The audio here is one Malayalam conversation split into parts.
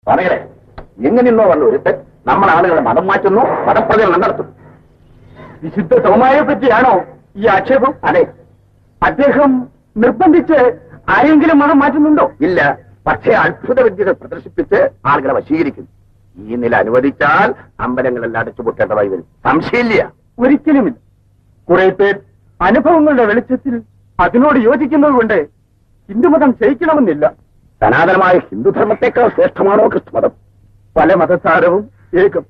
സ്വാമികളെ, എങ്ങനെയെന്നോ വന്ന ഒരുത്ത് നമ്മുടെ ആളുകളെ മതം മാറ്റുന്നു, മതപ്രചരണം നടത്തുന്നു. വിശുദ്ധ തോമായെ പറ്റിയാണോ ഈ ആക്ഷേപം? അതെ. അദ്ദേഹം നിർബന്ധിച്ച് ആരെങ്കിലും മതം മാറ്റുന്നുണ്ടോ? ഇല്ല. പക്ഷേ അത്ഭുത വിദ്യകൾ പ്രദർശിപ്പിച്ച് ആളുകളെ വശീകരിക്കുന്നു. ഈ നില അനുവദിച്ചാൽ അമ്പലങ്ങളെല്ലാം അടച്ചുപൂട്ടേണ്ടതായി വരും. സംശയമില്ല. ഒരിക്കലുമില്ല. കുറെ പേർ അനുഭവങ്ങളുടെ വെളിച്ചത്തിൽ അതിനോട് യോജിക്കുന്നത് കൊണ്ട് ഹിന്ദുമതം ജയിക്കണമെന്നില്ല. സനാതനമായ ഹിന്ദുധർമ്മത്തെക്കാൾ ശ്രേഷ്ഠമാണോ ക്രിസ്തുമതം? പല മതസാരവും ഏകം.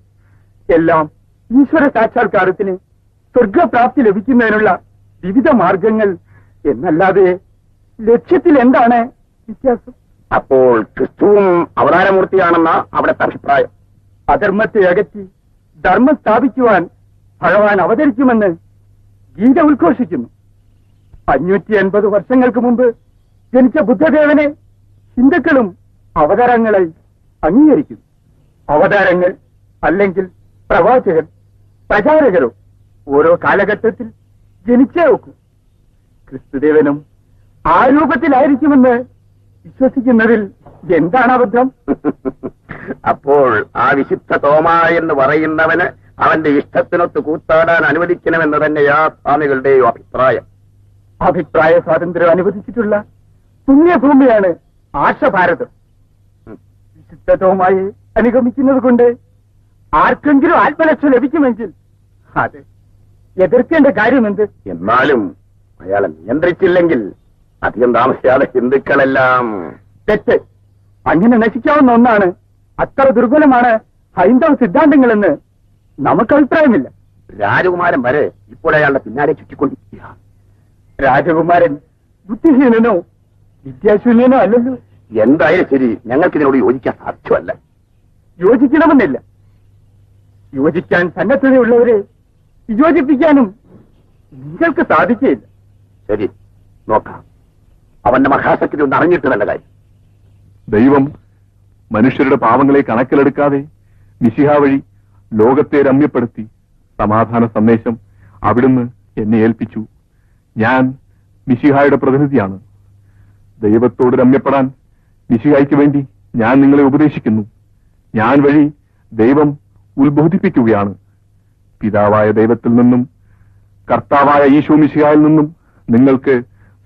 എല്ലാം ഈശ്വര സാക്ഷാത്കാരത്തിന് സ്വർഗപ്രാപ്തി ലഭിക്കുന്നതിനുള്ള വിവിധ മാർഗങ്ങൾ എന്നല്ലാതെ ലക്ഷ്യത്തിൽ എന്താണ് വ്യത്യാസം? അപ്പോൾ ക്രിസ്തുവും അവതാരമൂർത്തിയാണെന്ന അവിടുത്തെ അഭിപ്രായം. അധർമ്മത്തെ അകറ്റി ധർമ്മം സ്ഥാപിക്കുവാൻ ഭഗവാൻ അവതരിക്കുമെന്ന് ഗീത ഉദ്ഘോഷിക്കുന്നു. 550 വർഷങ്ങൾക്ക് മുമ്പ് ജനിച്ച ബുദ്ധദേവനെ ഹിന്ദുക്കളും അവതാരങ്ങളെ അംഗീകരിക്കുന്നു. അവതാരങ്ങൾ അല്ലെങ്കിൽ പ്രവാചകർ, പ്രചാരകരോ ഓരോ കാലഘട്ടത്തിൽ ജനിച്ചേ നോക്കൂ. ക്രിസ്തുദേവനും ആ രൂപത്തിലായിരിക്കുമെന്ന് വിശ്വസിക്കുന്നതിൽ എന്താണ് അബദ്ധം? അപ്പോൾ ആ വിശുദ്ധ തോമ എന്ന് പറയുന്നവന് അവന്റെ ഇഷ്ടത്തിനൊത്ത് കൂത്താടാൻ അനുവദിക്കണമെന്ന് തന്നെയാ സ്വാമികളുടെയോ അഭിപ്രായം. അഭിപ്രായ സ്വാതന്ത്ര്യം അനുവദിച്ചിട്ടുള്ള പുണ്യഭൂമിയാണ് ആശഭാരതം. വിശുദ്ധ തോമയെ അനുഗമിക്കുന്നത് കൊണ്ട് ആർക്കെങ്കിലും ആത്മരക്ഷ ലഭിക്കുമെങ്കിൽ അത് എതിർക്കേണ്ട കാര്യമെന്ത്? എന്നാലും അയാളെ നിയന്ത്രിച്ചില്ലെങ്കിൽ അധികം താമസിയാതെ ഹിന്ദുക്കളെല്ലാം തെറ്റ്. അങ്ങനെ നശിക്കാവുന്ന ഒന്നാണ്. അത്ര ദുർബലമാണ് ഹൈന്ദവ സിദ്ധാന്തങ്ങളെന്ന് നമുക്ക് അഭിപ്രായമില്ല. രാജകുമാരൻ വരെ ഇപ്പോൾ അയാളുടെ പിന്നാലെ ചുറ്റിക്കൊണ്ടിരിക്കുക. രാജകുമാരൻ ബുദ്ധിഹീനനോ വിദ്യാശൂന്യനോ അല്ലല്ലോ. എന്തായാലും ശരി, ഞങ്ങൾക്കിതിനോട് യോജിക്കാൻ സാധ്യമല്ല. യോജിക്കണമെന്നില്ല. യോജിക്കാൻ സന്നദ്ധതയുള്ളവരെ യോജിപ്പിക്കാനും നിങ്ങൾക്ക് സാധിക്കുകയില്ല. ശരി, നോക്കാം. അവന്റെ മഹാശക്തി ഒന്ന് അറിഞ്ഞിട്ട് നല്ല കാര്യം. ദൈവം മനുഷ്യരുടെ പാവങ്ങളെ കണക്കിലെടുക്കാതെ മിശിഹ വഴി ലോകത്തെ രമ്യപ്പെടുത്തി സമാധാന സന്ദേശം അവിടുന്ന് എന്നെ ഏൽപ്പിച്ചു. ഞാൻ മിശിഹായുടെ പ്രതിനിധിയാണ്. ദൈവത്തോട് രമ്യപ്പെടാൻ മിശിഹായ്ക്ക് വേണ്ടി ഞാൻ നിങ്ങളെ ഉപദേശിക്കുന്നു. ഞാൻ വഴി ദൈവം ഉത്ബോധിപ്പിക്കുകയാണ്. പിതാവായ ദൈവത്തിൽ നിന്നും കർത്താവായ ഈശോ മിശിഹായിൽ നിന്നും നിങ്ങൾക്ക്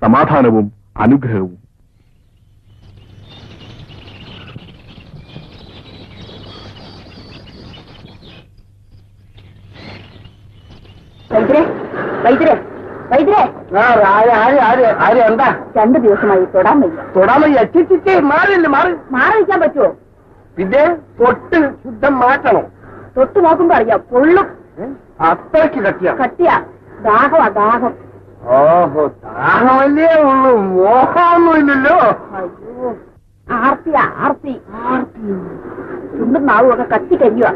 സമാധാനവും അനുഗ്രഹവും. എന്താ 2 ദിവസമായി തൊടാൻ വയ്യ. മാറിക്കാൻ പറ്റുമോ? പിന്നെ തൊട്ട് ശുദ്ധം മാറ്റണം. തൊട്ട് നോക്കുമ്പോ അറിയാം, പൊള്ളും. അത്രയ്ക്ക് കട്ടിയാ. ദാഹം. ഓഹോ, ദാഹമല്ലേ ഉള്ളൂ, മോഹമൊന്നുമില്ലല്ലോ. അയ്യോ, ആർത്തി. ചുണ്ടും നാവും ഒക്കെ കത്തി കരിയുക.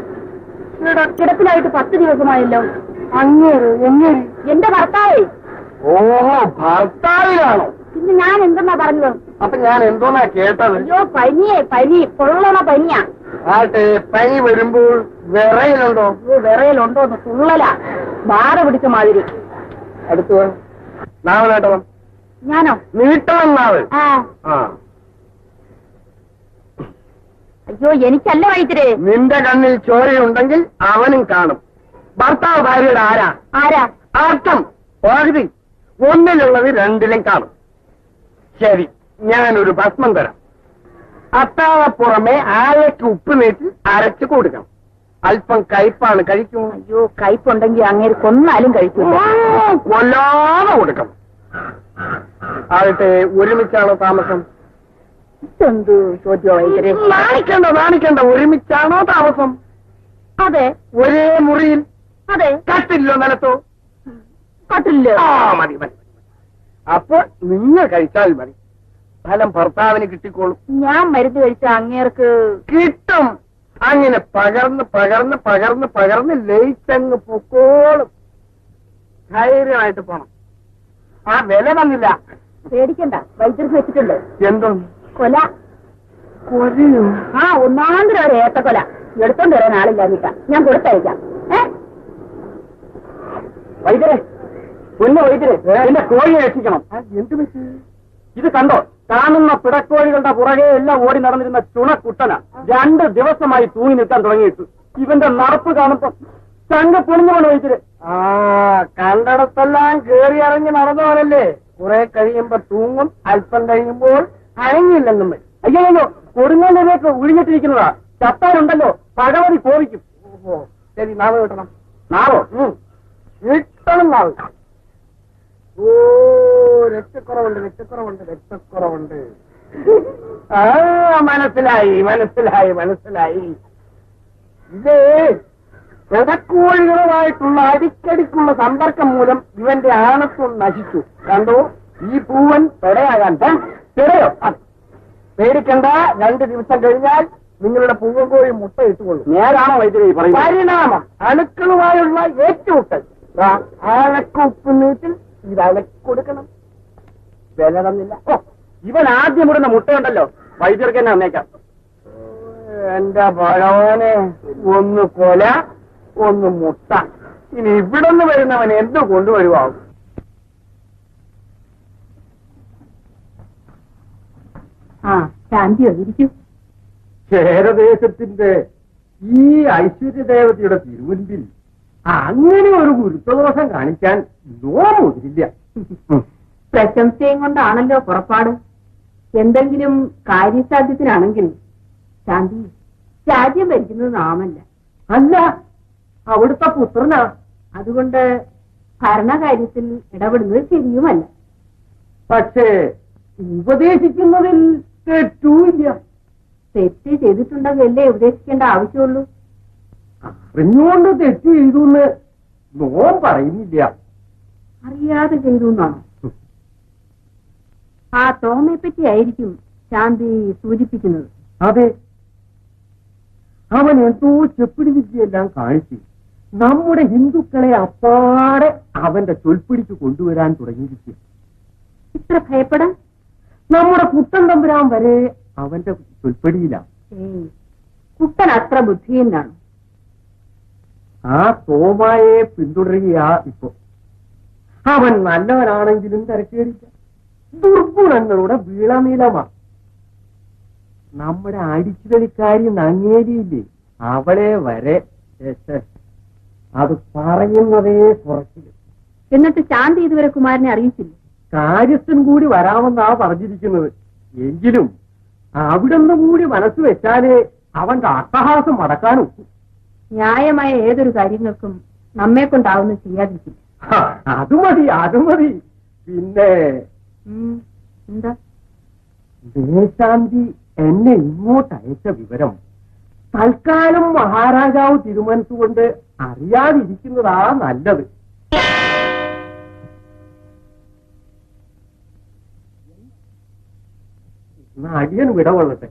കിടപ്പിലായിട്ട് 10 ദിവസമായല്ലോ. അങ്ങേര് എന്റെ ഭർത്താവേ. ഓഹോ, ഭർത്താവിലാണോ? പിന്നെ ഞാൻ എന്തെന്നാ പറഞ്ഞത്? അപ്പൊ ഞാൻ എന്തോന്നാ കേട്ടത്? അയ്യോ, പനി പൊള്ളണ പനിയാ. ആട്ടെ, പനി വരുമ്പോൾ വിറയലുണ്ടോ? വിറയലുണ്ടോന്ന് തുള്ളലാ, ബാധ പിടിച്ച മാതിരി. അടുത്ത് നാവ് നേട്ടണം. ഞാനോ? നീട്ടണം നാവ്. അയ്യോ, എനിക്കല്ല വൈദ്യരെ. നിന്റെ കണ്ണിൽ ചോരയുണ്ടെങ്കിൽ അവനും കാണും. ഭർത്താവ് ഭാര്യയുടെ ആരാ? അർത്ഥം പകുതി. ഒന്നിലുള്ളത് 2ലും കാണും. ശരി, ഞാനൊരു ഭസ്മം തരാം. അത്താഴ പുറമെ ആഴയ്ക്ക് ഉപ്പ് നീട്ടി അരച്ചു കൊടുക്കണം. അല്പം കയ്പാണ്, കഴിക്കും. അയ്യോ, കയ്പുണ്ടെങ്കിൽ അങ്ങേര് കൊന്നാലും കഴിക്കില്ല. കൊല്ലാതെ കൊടുക്കണം. ആകട്ടെ, ഒരുമിച്ചാണോ താമസം? എന്ത് ചോദ്യോ വൈദ്യരെ? നാണിക്കണ്ട. ഒരുമിച്ചാണോ താമസം? അതെ. ഒരേ മുറിയിൽ? അതെ. കട്ടില്ലോ നിലത്തോ? കട്ടില്ല. മതി. അപ്പോൾ നിങ്ങൾ കഴിച്ചാൽ മതി. ഫലം ഭർത്താവിന് കിട്ടിക്കോളും. ഞാൻ മരുന്ന് കഴിച്ച അങ്ങേർക്ക് കിട്ടും. അങ്ങനെ പകർന്ന് ലയിച്ചങ്ങ് പൊക്കോളും. ധൈര്യമായിട്ട് പോണം. ആ വില തന്നില്ല. പേടിക്കണ്ട, വൈദ്യർക്ക് വെച്ചിട്ടുണ്ട്. എന്തോ കൊല? കൊലയോ? ഒന്നാന്തരം ഒരു ഏത്തക്കൊല എടുത്തോണ്ട് വരാൻ ആളില്ലാഞ്ഞിട്ടാ. ഞാൻ കൊടുത്തയക്കാം. വൈദ്യരെ, എന്റെ കോഴിയെ രക്ഷിക്കണം. എന്ത് പറ്റി? ഇത് കണ്ടോ? കാണുന്ന പിടക്കോഴികളുടെ പുറകെ എല്ലാം ഓടി നടന്നിരുന്ന ചുണക്കുട്ടന 2 ദിവസമായി തൂങ്ങി നിൽക്കാൻ തുടങ്ങിയിട്ട് ഇവന്റെ നടപ്പ് കാണുമ്പോ ചങ്ക പൊളിഞ്ഞോണ്ട് വഹിച്ചിട്ട് കണ്ടടത്തെല്ലാം കേറി ഇറങ്ങി നടന്നവനല്ലേ കുറെ കഴിയുമ്പോ തൂങ്ങും, അല്പം കഴിയുമ്പോൾ അനങ്ങിയില്ലെന്നും അയ്യോ കൊടുങ്ങലിലേക്ക് ഒഴിഞ്ഞിട്ടിരിക്കുന്നതാ. ചത്താനുണ്ടല്ലോ ഭഗവതി കോപിക്കും. ഓഹോ ശരി, നാവ് കിട്ടണം. നാവോ കിട്ടണം നാവ്. ഓ രക്തക്കുറവുണ്ട്. ആ മനസ്സിലായി. ഇത് പിടക്കോഴികളുമായിട്ടുള്ള അടിക്കടിക്കുള്ള സമ്പർക്കം മൂലം ഇവന്റെ ആണത്വം നശിച്ചു. കണ്ടോ, ഈ പൂവൻ പെടയാകാൻ പെടയോ? പേടിക്കണ്ട, 2 ദിവസം കഴിഞ്ഞാൽ നിങ്ങളുടെ പൂവൻ കോഴി മുട്ട ഇട്ടുകൊള്ളും. നേരാണോ വൈദ്യുതി പറയും? പരിണാമം, അണുക്കളുമായുള്ള ഏറ്റുമുട്ടൽ. അണക്കുപ്പ് നീട്ടിൽ ഇത് അണക്കൊടുക്കണം. വിലടന്നില്ല. ഇവൻ ആദ്യം ഇടുന്ന മുട്ടയുണ്ടല്ലോ, വൈദ്യർക്ക് തന്നെ വന്നേക്കാം. എന്റെ ഭഗവാനെ, ഒന്ന് കൊല, ഒന്ന് മുട്ട. ഇനി ഇവിടുന്ന് വരുന്നവൻ എന്ത് കൊണ്ടുവരുവാകും? ശാന്തിയോ ഇരിക്കൂ. ക്ഷേരദേശത്തിന്റെ ഈ ഐശ്വര്യദേവതയുടെ തിരുമുൻപിൽ അങ്ങനെ ഒരു ഗുരുത്വദോഷം കാണിക്കാൻ നോമുതിരില്ല. പ്രശംസയും കൊണ്ടാണല്ലോ പുറപ്പാട്. എന്തെങ്കിലും കാര്യസാധ്യത്തിനാണെങ്കിൽ ശാന്തി രാജ്യം ഭരിക്കുന്നത് നാമല്ല. അല്ല, അവിടുത്തെ പുത്രനാ. അതുകൊണ്ട് ഭരണകാര്യത്തിൽ ഇടപെടുന്നത് ശരിയുമല്ല. പക്ഷേ ഉപദേശിക്കുന്നതിൽ തെറ്റുമില്ല. തെറ്റ് ചെയ്തിട്ടുണ്ടെങ്കിലല്ലേ ഉപദേശിക്കേണ്ട ആവശ്യമുള്ളൂ. അറിഞ്ഞുകൊണ്ട് തെറ്റ് ചെയ്തു എന്ന് നോം പറയുന്നില്ല. അറിയാതെ ചെയ്തു എന്നാണോ? ആ തോമയെ പറ്റിയായിരിക്കും ശാന്തി സൂചിപ്പിക്കുന്നത്. അതെ, അവൻ എന്തോ ചെപ്പിടി വിദ്യയെല്ലാം കാണിച്ച് നമ്മുടെ ഹിന്ദുക്കളെ അപ്പാടെ അവന്റെ ചൊൽപ്പിടിക്ക് കൊണ്ടുവരാൻ തുടങ്ങിയിരിക്കുക. ഇത്ര ഭയപ്പെടാൻ? നമ്മുടെ കുട്ടൻ തമ്പുരാൻ വരെ അവന്റെ ചൊൽപ്പടിയിലാണ്. കുട്ടൻ അത്ര ബുദ്ധിയെന്നാണ്. ആ തോമായെ പിന്തുടരുകയാ ഇപ്പൊ. അവൻ നല്ലവനാണെങ്കിലും തിരക്കേടില്ല. ദുർഗുണങ്ങളുടെ വീളനീളമാണ്. നമ്മുടെ അടിച്ചുകളിക്കാരി നങ്ങേരിയില്ലേ, അവളെ വരെ അത് പറയുന്നതേ കുറച്ചില്ല. എന്നിട്ട് ശാന്തി ഇതുവരെ കുമാരനെ അറിയിച്ചില്ല. കാര്യസ്ഥൻ കൂടി വരാമെന്നാ പറഞ്ഞിരിക്കുന്നത്. എങ്കിലും അവിടുന്ന് കൂടി മനസ്സ് വെച്ചാലേ അവന്റെ അട്ടഹാസം മടക്കാനും. ന്യായമായ ഏതൊരു കാര്യങ്ങൾക്കും നമ്മെ കൊണ്ടാവുന്ന ചെയ്യാതിരിക്കില്ല. അത് മതി. പിന്നെ എന്താ? ദേശാന്തി എന്നെ ഇങ്ങോട്ട് അയച്ച വിവരം തൽക്കാലം മഹാരാജാവ് തീരുമാനിച്ചുകൊണ്ട് അറിയാതിരിക്കുന്നതാ നല്ലത്. അടിയൻ വിടകൊള്ളട്ടെ.